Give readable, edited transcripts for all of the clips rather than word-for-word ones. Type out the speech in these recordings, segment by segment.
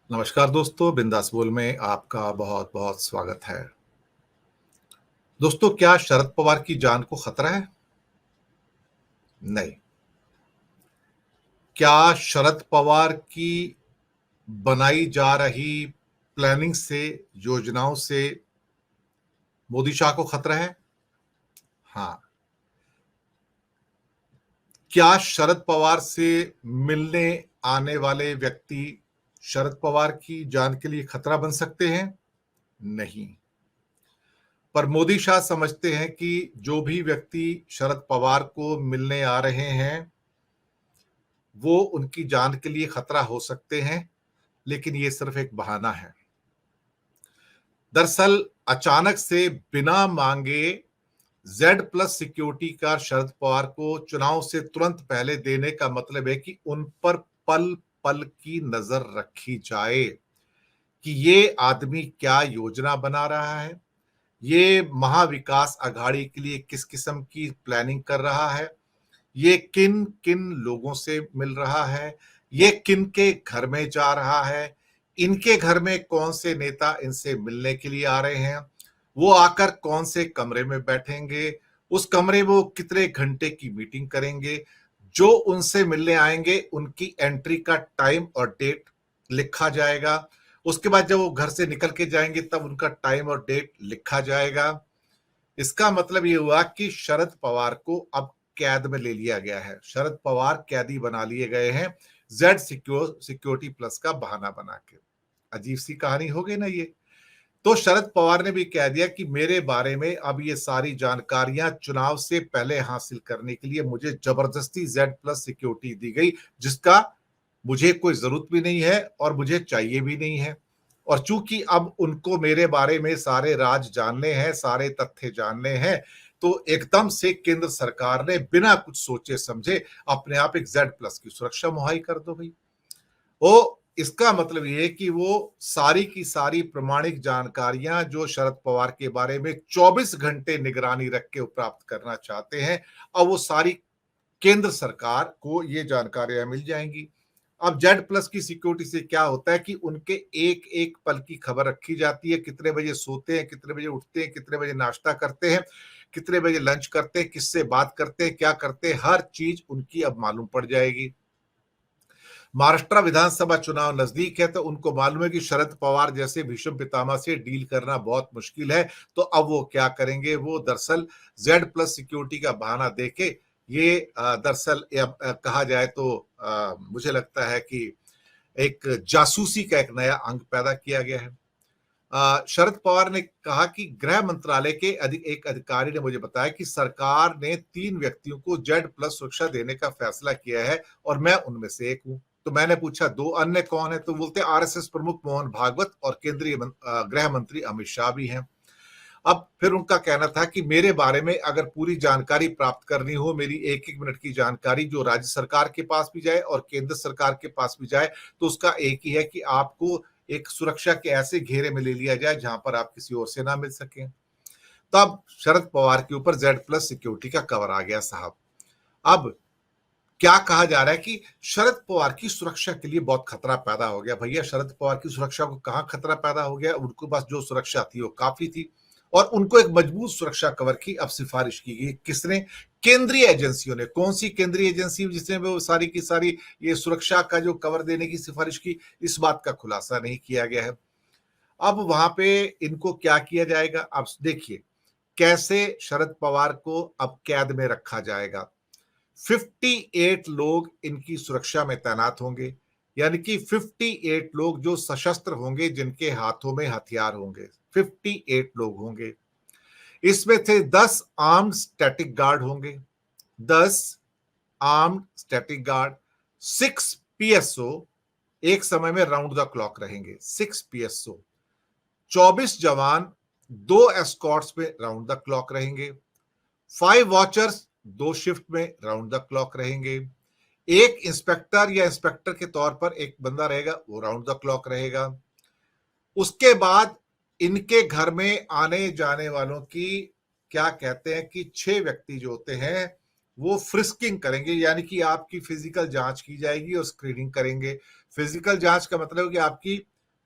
नमस्कार दोस्तों, बिंदास बोल में आपका बहुत बहुत स्वागत है। दोस्तों, क्या शरद पवार की जान को खतरा है? नहीं। क्या शरद पवार की बनाई जा रही प्लानिंग से, योजनाओं से मोदी शाह को खतरा है? हाँ। क्या शरद पवार से मिलने आने वाले व्यक्ति शरद पवार की जान के लिए खतरा बन सकते हैं? नहीं। पर मोदी शाह समझते हैं कि जो भी व्यक्ति शरद पवार को मिलने आ रहे हैं, वो उनकी जान के लिए खतरा हो सकते हैं, लेकिन ये सिर्फ एक बहाना है। दरअसल अचानक से बिना मांगे जेड प्लस सिक्योरिटी का शरद पवार को चुनाव से तुरंत पहले देने का मतलब है कि उन पर पल पल की नजर रखी जाए कि ये आदमी क्या योजना बना रहा है, ये महाविकास अघाड़ी के लिए किस किस्म की प्लानिंग कर रहा है, ये किन किन लोगों से मिल रहा है, ये किन के घर में जा रहा है, इनके घर में कौन से नेता इनसे मिलने के लिए आ रहे हैं, वो आकर कौन से कमरे में बैठेंगे, उस कमरे में वो कितने घंटे की मीटिंग करेंगे, जो उनसे मिलने आएंगे उनकी एंट्री का टाइम और डेट लिखा जाएगा। उसके बाद जब वो घर से निकल के जाएंगे तब उनका टाइम और डेट लिखा जाएगा। इसका मतलब ये हुआ कि शरद पवार को अब कैद में ले लिया गया है। शरद पवार कैदी बना लिए गए हैं जेड सिक्योरिटी प्लस का बहाना बना के। अजीब सी कहानी हो गई ना ये। तो शरद पवार ने भी कह दिया कि मेरे बारे में अब ये सारी जानकारियां चुनाव से पहले हासिल करने के लिए मुझे जबरदस्ती जेड प्लस सिक्योरिटी दी गई, जिसका मुझे कोई जरूरत भी नहीं है और मुझे चाहिए भी नहीं है। और चूंकि अब उनको मेरे बारे में सारे राज जानने हैं, सारे तथ्य जानने हैं, तो एकदम से केंद्र सरकार ने बिना कुछ सोचे समझे अपने आप एक जेड प्लस की सुरक्षा मुहैया कर दो भाई। वो इसका मतलब ये है कि वो सारी की सारी प्रमाणिक जानकारियां जो शरद पवार के बारे में 24 घंटे निगरानी रख के प्राप्त करना चाहते हैं, अब वो सारी केंद्र सरकार को ये जानकारियां मिल जाएंगी। अब जेड प्लस की सिक्योरिटी से क्या होता है कि उनके एक एक पल की खबर रखी जाती है, कितने बजे सोते हैं, कितने बजे उठते हैं, कितने बजे नाश्ता करते हैं, कितने बजे लंच करते हैं, किससे बात करते हैं, क्या करते हैं, हर चीज उनकी अब मालूम पड़ जाएगी। महाराष्ट्र विधानसभा चुनाव नजदीक है तो उनको मालूम है कि शरद पवार जैसे भीष्म पितामह से डील करना बहुत मुश्किल है। तो अब वो क्या करेंगे, वो दरअसल जेड प्लस सिक्योरिटी का बहाना देके ये दरअसल कहा जाए तो मुझे लगता है कि एक जासूसी का एक नया अंग पैदा किया गया है। शरद पवार ने कहा कि गृह मंत्रालय के एक अधिकारी ने मुझे बताया कि सरकार ने 3 व्यक्तियों को जेड प्लस सुरक्षा देने का फैसला किया है और मैं उनमें से एक हूं। तो मैंने पूछा 2 अन्य कौन है, तो बोलते आरएसएस प्रमुख मोहन भागवत और केंद्रीय गृह मंत्री अमित शाह भी हैं। अब फिर उनका कहना था कि मेरे बारे में अगर पूरी जानकारी प्राप्त करनी हो, मेरी एक एक मिनट की जानकारी जो राज्य सरकार के पास भी जाए और केंद्र सरकार के पास भी जाए, तो उसका एक ही है कि आपको एक सुरक्षा के ऐसे घेरे में ले लिया जाए जहां पर आप किसी और से ना मिल सके। तब शरद पवार के ऊपर जेड प्लस सिक्योरिटी का कवर आ गया साहब। अब क्या कहा जा रहा है कि शरद पवार की सुरक्षा के लिए बहुत खतरा पैदा हो गया। भैया, शरद पवार की सुरक्षा को कहां खतरा पैदा हो गया? उनके पास जो सुरक्षा थी वो काफी थी और उनको एक मजबूत सुरक्षा कवर की अब सिफारिश की गई। किसने? केंद्रीय एजेंसियों ने। कौन सी केंद्रीय एजेंसी जिसने वो सारी की सारी ये सुरक्षा का जो कवर देने की सिफारिश की, इस बात का खुलासा नहीं किया गया है। अब वहां पे इनको क्या किया जाएगा, अब देखिए कैसे शरद पवार को अब कैद में रखा जाएगा। 58 लोग इनकी सुरक्षा में तैनात होंगे, यानी कि 58 लोग जो सशस्त्र होंगे, जिनके हाथों में हथियार होंगे, 58 लोग होंगे। इसमें से 10 आर्म्ड स्टैटिक गार्ड होंगे, 10 आर्म्ड स्टैटिक गार्ड, 6 पीएसओ एक समय में राउंड द क्लॉक रहेंगे, 6 पीएसओ, 24 जवान 2 एस्कॉर्ट्स में राउंड द क्लॉक रहेंगे, 5 वॉचर्स 2 शिफ्ट में राउंड द क्लॉक रहेंगे, एक इंस्पेक्टर या इंस्पेक्टर के तौर पर एक बंदा रहेगा, वो राउंड द क्लॉक रहेगा। उसके बाद इनके घर में आने जाने वालों की क्या कहते हैं कि 6 व्यक्ति जो होते हैं वो फ्रिस्किंग करेंगे, यानी कि आपकी फिजिकल जांच की जाएगी और स्क्रीनिंग करेंगे। फिजिकल जांच का मतलब है कि आपकी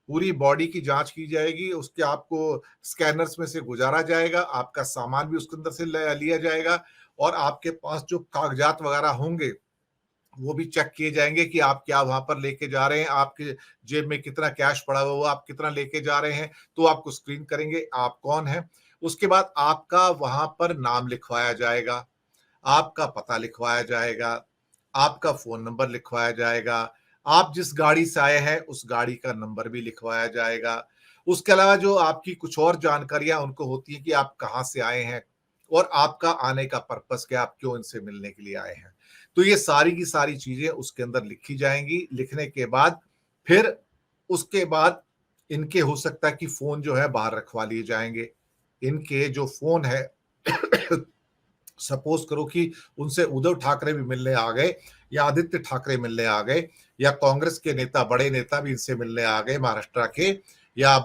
पूरी बॉडी की जांच की जाएगी, उसके आपको स्कैनर्स में से गुजारा जाएगा, आपका सामान भी उसके अंदर से लिया जाएगा और आपके पास जो कागजात वगैरह होंगे वो भी चेक किए जाएंगे कि आप क्या वहां पर लेके जा रहे हैं, आपके जेब में कितना कैश पड़ा हुआ, वो आप कितना लेके जा रहे हैं, तो आपको स्क्रीन करेंगे आप कौन है। उसके बाद आपका वहां पर नाम लिखवाया जाएगा, आपका पता लिखवाया जाएगा, आपका फ़ोन नंबर लिखवाया जाएगा, आप जिस गाड़ी से आए हैं, उस गाड़ी का नंबर भी लिखवाया जाएगा। उसके अलावा जो आपकी कुछ और जानकारियाँ उनको होती हैं कि आप कहाँ से आए हैं और आपका आने का पर्पज़ क्या है, आप क्यों इनसे मिलने के लिए आए हैं। तो ये सारी की सारी चीज़ें उसके अंदर लिखी जाएँगी। लिखने के बाद फिर उसके बाद इनके हो सकता है कि फ़ोन जो है बाहर रखवा लिए जाएँगे। इनके जो फ़ोन है सपोज करो कि उनसे उद्धव ठाकरे भी मिलने आ गए या आदित्य ठाकरे मिलने आ गए या कांग्रेस के नेता बड़े नेता भी इनसे मिलने आ गए महाराष्ट्र के या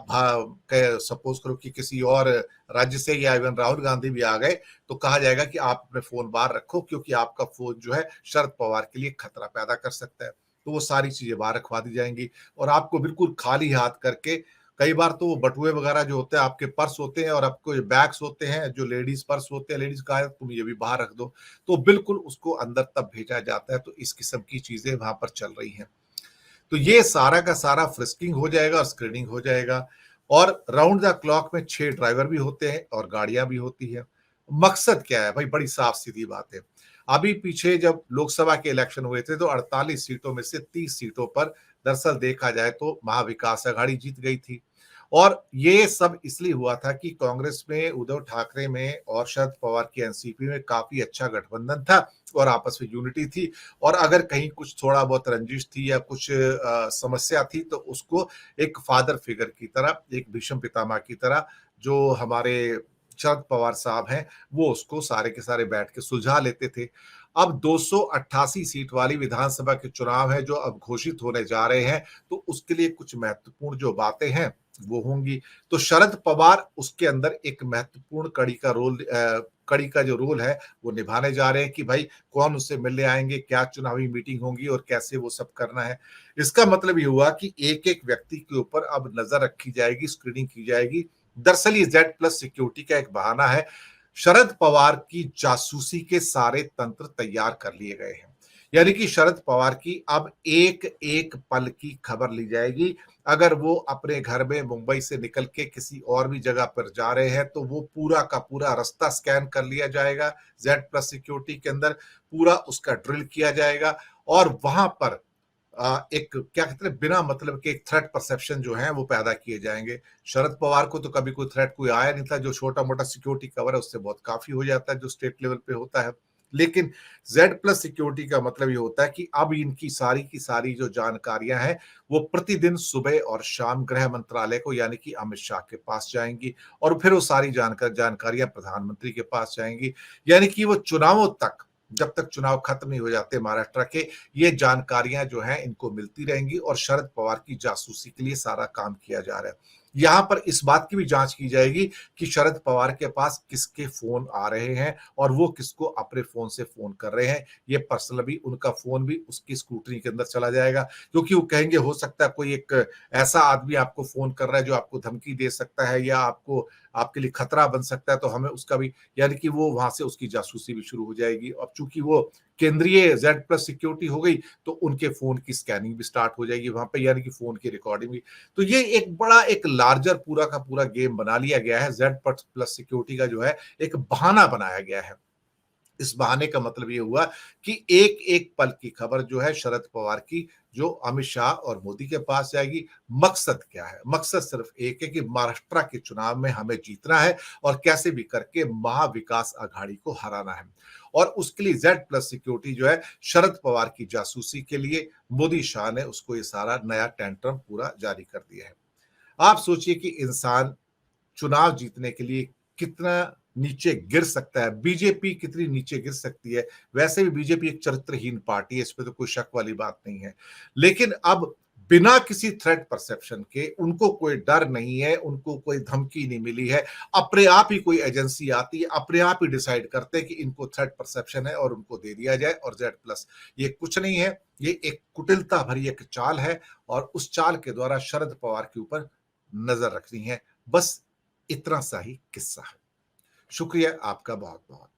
सपोज करो कि किसी और राज्य से या इवन राहुल गांधी भी आ गए, तो कहा जाएगा कि आप अपने फोन बाहर रखो क्योंकि आपका फोन जो है शरद पवार के लिए खतरा पैदा कर सकता है। तो वो सारी चीजें बाहर रखवा दी जाएंगी और आपको बिल्कुल खाली हाथ करके, कई बार तो वो बटुए वगैरह जो होते हैं आपके पर्स होते हैं और आपको जो बैग्स होते हैं जो लेडीज पर्स होते हैं, लेडीज का तुम ये भी बाहर रख दो, तो बिल्कुल उसको अंदर तब भेजा जाता है। तो इस किस्म की चीजें वहां पर चल रही हैं। तो ये सारा का सारा फ्रिस्किंग हो जाएगा और स्क्रीनिंग हो जाएगा और राउंड द क्लॉक में 6 ड्राइवर भी होते हैं और गाड़ियां भी होती है। मकसद क्या है भाई, बड़ी साफ सीधी बात है। अभी पीछे जब लोकसभा के इलेक्शन हुए थे तो 48 सीटों में से 30 सीटों पर दरअसल देखा जाए तो महाविकास आघाड़ी जीत गई थी और ये सब इसलिए हुआ था कि कांग्रेस में, उद्धव ठाकरे में और शरद पवार की एनसीपी में काफी अच्छा गठबंधन था और आपस में यूनिटी थी और अगर कहीं कुछ थोड़ा बहुत रंजिश थी या कुछ समस्या थी तो उसको एक फादर फिगर की तरह, एक भीष्म पितामह की तरह जो हमारे शरद पवार साहब हैं, वो उसको सारे के सारे बैठ के सुलझा लेते थे। अब 288 सीट वाली विधानसभा के चुनाव है जो अब घोषित होने जा रहे हैं, तो उसके लिए कुछ महत्वपूर्ण जो बातें हैं वो होंगी। तो शरद पवार उसके अंदर एक महत्वपूर्ण कड़ी का जो रोल है वो निभाने जा रहे हैं कि भाई कौन उससे मिलने आएंगे, क्या चुनावी मीटिंग होगी और कैसे वो सब करना है। इसका मतलब ये हुआ कि एक एक व्यक्ति के ऊपर अब नजर रखी जाएगी, स्क्रीनिंग की जाएगी। दरअसल ये जेड प्लस सिक्योरिटी का एक बहाना है। शरद पवार की जासूसी के सारे तंत्र तैयार कर लिए गए हैं, यानी कि शरद पवार की अब एक एक पल की खबर ली जाएगी। अगर वो अपने घर में मुंबई से निकल के किसी और भी जगह पर जा रहे हैं तो वो पूरा का पूरा रास्ता स्कैन कर लिया जाएगा। जेड प्लस सिक्योरिटी के अंदर पूरा उसका ड्रिल किया जाएगा और वहां पर एक क्या कहते हैं, बिना मतलब के एक थ्रेट परसेप्शन जो है वो पैदा किए जाएंगे। शरद पवार को तो कभी कोई थ्रेट कोई आया नहीं था, जो छोटा मोटा सिक्योरिटी कवर है उससे बहुत काफी हो जाता है जो स्टेट लेवल पे होता है। लेकिन जेड प्लस सिक्योरिटी का मतलब ये होता है कि अब इनकी सारी की सारी जो जानकारियां हैं वो प्रतिदिन सुबह और शाम गृह मंत्रालय को यानी कि अमित शाह के पास जाएंगी और फिर वो सारी जानकारियां प्रधानमंत्री के पास जाएंगी, यानी कि वो चुनावों तक, जब तक चुनाव खत्म नहीं हो जाते महाराष्ट्र के, ये जानकारियां जो हैं इनको मिलती रहेंगी और शरद पवार की जासूसी के लिए सारा काम किया जा रहा है। यहां पर इस बात की भी जांच की जाएगी कि शरद पवार के पास किसके फोन आ रहे हैं और वो किसको अपने फोन से फोन कर रहे हैं। ये पर्सनल भी उनका फोन भी उसकी स्क्रूटनी के अंदर चला जाएगा, क्योंकि वो कहेंगे हो सकता है कोई एक ऐसा आदमी आपको फोन कर रहा है जो आपको धमकी दे सकता है या आपको आपके लिए खतरा बन सकता है, तो हमें उसका भी, यानी कि वो वहां से उसकी जासूसी भी शुरू हो जाएगी। अब चूंकि वो केंद्रीय जेड प्लस सिक्योरिटी हो गई तो उनके फोन की स्कैनिंग भी स्टार्ट हो जाएगी वहां पे, यानी कि फोन की रिकॉर्डिंग भी। तो ये एक बड़ा एक लार्जर पूरा का पूरा गेम बना लिया गया है। जेड प्लस सिक्योरिटी का जो है एक बहाना बनाया गया है। इस बहाने का मतलब ये हुआ कि एक एक पल की खबर जो है शरद पवार की, जो अमित शाह और मोदी के पास जाएगी। मकसद क्या है? मकसद सिर्फ एक है कि महाराष्ट्र के चुनाव में हमें जीतना है और कैसे भी करके महाविकास आघाड़ी को हराना है। और उसके लिए जेड प्लस सिक्योरिटी जो है शरद पवार की जासूसी के लिए मोदी शाह ने उसको ये सारा नया टेंट्रम पूरा जारी कर दिया है। आप सोचिए कि इंसान चुनाव जीतने के लिए कितना नीचे गिर सकता है, बीजेपी कितनी नीचे गिर सकती है। वैसे भी बीजेपी एक चरित्रहीन पार्टी है, इसमें तो कोई शक वाली बात नहीं है। लेकिन अब बिना किसी थ्रेट परसेप्शन के, उनको कोई डर नहीं है, उनको कोई धमकी नहीं मिली है, अपने आप ही कोई एजेंसी आती है, अपने आप ही डिसाइड करते हैं कि इनको थ्रेट परसेप्शन है और उनको दे दिया जाए। और जेड प्लस ये कुछ नहीं है, ये एक कुटिलता भरी एक चाल है और उस चाल के द्वारा शरद पवार के ऊपर नजर रखनी है। बस इतना सा ही किस्सा है। शुक्रिया आपका बहुत बहुत।